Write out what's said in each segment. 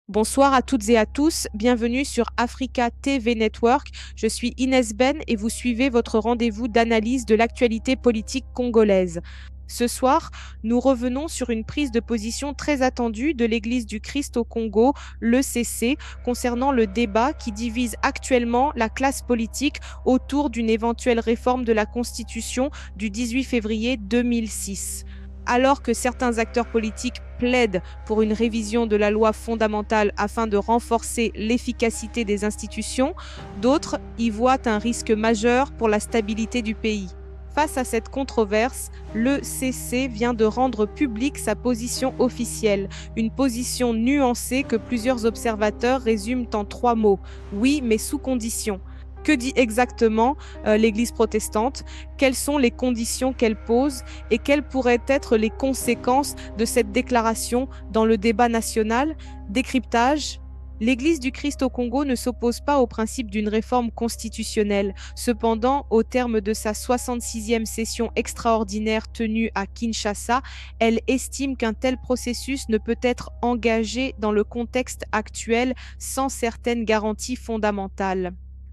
Bonsoir à toutes et à tous, bienvenue sur Africa TV Network. Je suis Inès Ben et vous suivez votre rendez-vous d'analyse de l'actualité politique congolaise. Ce soir, nous revenons sur une prise de position très attendue de l'Église du Christ au Congo, l'ECC, concernant le débat qui divise actuellement la classe politique autour d'une éventuelle réforme de la Constitution du 18 février 2006. Alors que certains acteurs politiques plaident pour une révision de la loi fondamentale afin de renforcer l'efficacité des institutions, d'autres y voient un risque majeur pour la stabilité du pays. Face à cette controverse, l'ECC vient de rendre publique sa position officielle, une position nuancée que plusieurs observateurs résument en 3 mots: oui, mais sous condition. Que dit exactement l'Église protestante? Quelles sont les conditions qu'elle pose et quelles pourraient être les conséquences de cette déclaration dans le débat national? Décryptage. L'Église du Christ au Congo ne s'oppose pas au principe d'une réforme constitutionnelle. Cependant, au terme de sa 66e session extraordinaire tenue à Kinshasa, elle estime qu'un tel processus ne peut être engagé dans le contexte actuel sans certaines garanties fondamentales.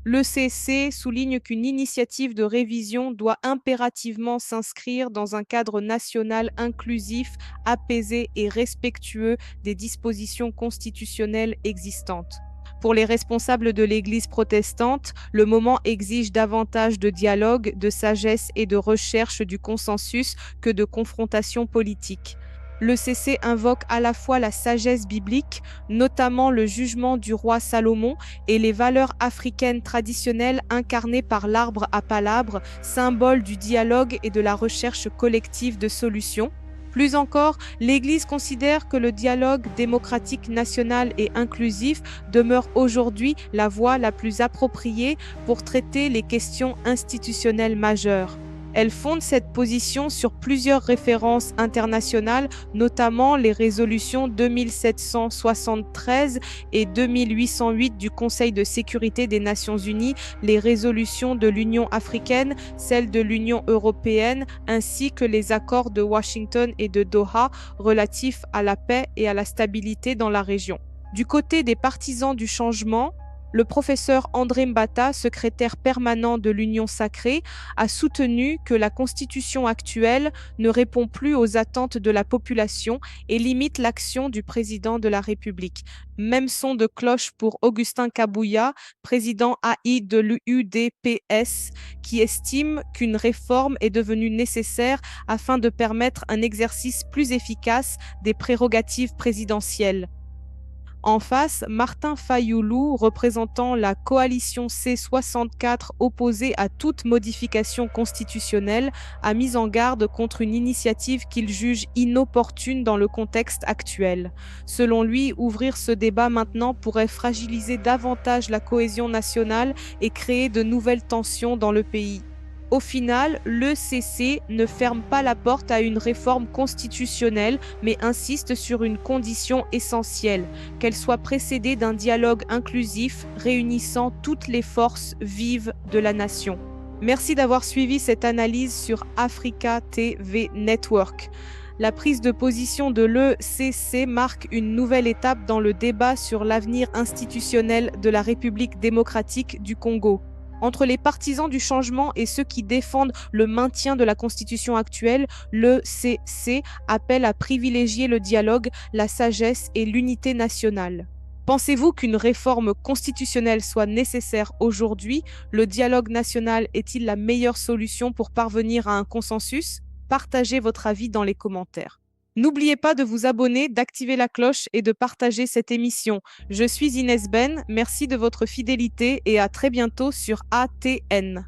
L'ECC souligne qu'une initiative de révision doit impérativement s'inscrire dans un cadre national inclusif, apaisé et respectueux des dispositions constitutionnelles existantes. Pour les responsables de l'Église protestante, le moment exige davantage de dialogue, de sagesse et de recherche du consensus que de confrontation politique. L'ECC invoque à la fois la sagesse biblique, notamment le jugement du roi Salomon, et les valeurs africaines traditionnelles incarnées par l'arbre à palabre, symbole du dialogue et de la recherche collective de solutions. Plus encore, l'Église considère que le dialogue démocratique national et inclusif demeure aujourd'hui la voie la plus appropriée pour traiter les questions institutionnelles majeures. Elle fonde cette position sur plusieurs références internationales, notamment les résolutions 2773 et 2808 du Conseil de sécurité des Nations Unies, les résolutions de l'Union africaine, celles de l'Union européenne, ainsi que les accords de Washington et de Doha relatifs à la paix et à la stabilité dans la région. Du côté des partisans du changement, le professeur André Mbata, secrétaire permanent de l'Union sacrée, a soutenu que la constitution actuelle ne répond plus aux attentes de la population et limite l'action du président de la République. Même son de cloche pour Augustin Kabouya, président AI de l'UDPS, qui estime qu'une réforme est devenue nécessaire afin de permettre un exercice plus efficace des prérogatives présidentielles. En face, Martin Fayoulou, représentant la coalition C64 opposée à toute modification constitutionnelle, a mis en garde contre une initiative qu'il juge inopportune dans le contexte actuel. Selon lui, ouvrir ce débat maintenant pourrait fragiliser davantage la cohésion nationale et créer de nouvelles tensions dans le pays. Au final, l'ECC ne ferme pas la porte à une réforme constitutionnelle, mais insiste sur une condition essentielle, qu'elle soit précédée d'un dialogue inclusif réunissant toutes les forces vives de la nation. Merci d'avoir suivi cette analyse sur Africa TV Network. La prise de position de l'ECC marque une nouvelle étape dans le débat sur l'avenir institutionnel de la République démocratique du Congo. Entre les partisans du changement et ceux qui défendent le maintien de la constitution actuelle, l'ECC appelle à privilégier le dialogue, la sagesse et l'unité nationale. Pensez-vous qu'une réforme constitutionnelle soit nécessaire aujourd'hui? Le dialogue national est-il la meilleure solution pour parvenir à un consensus? Partagez votre avis dans les commentaires. N'oubliez pas de vous abonner, d'activer la cloche et de partager cette émission. Je suis Inès Ben, merci de votre fidélité et à très bientôt sur ATN.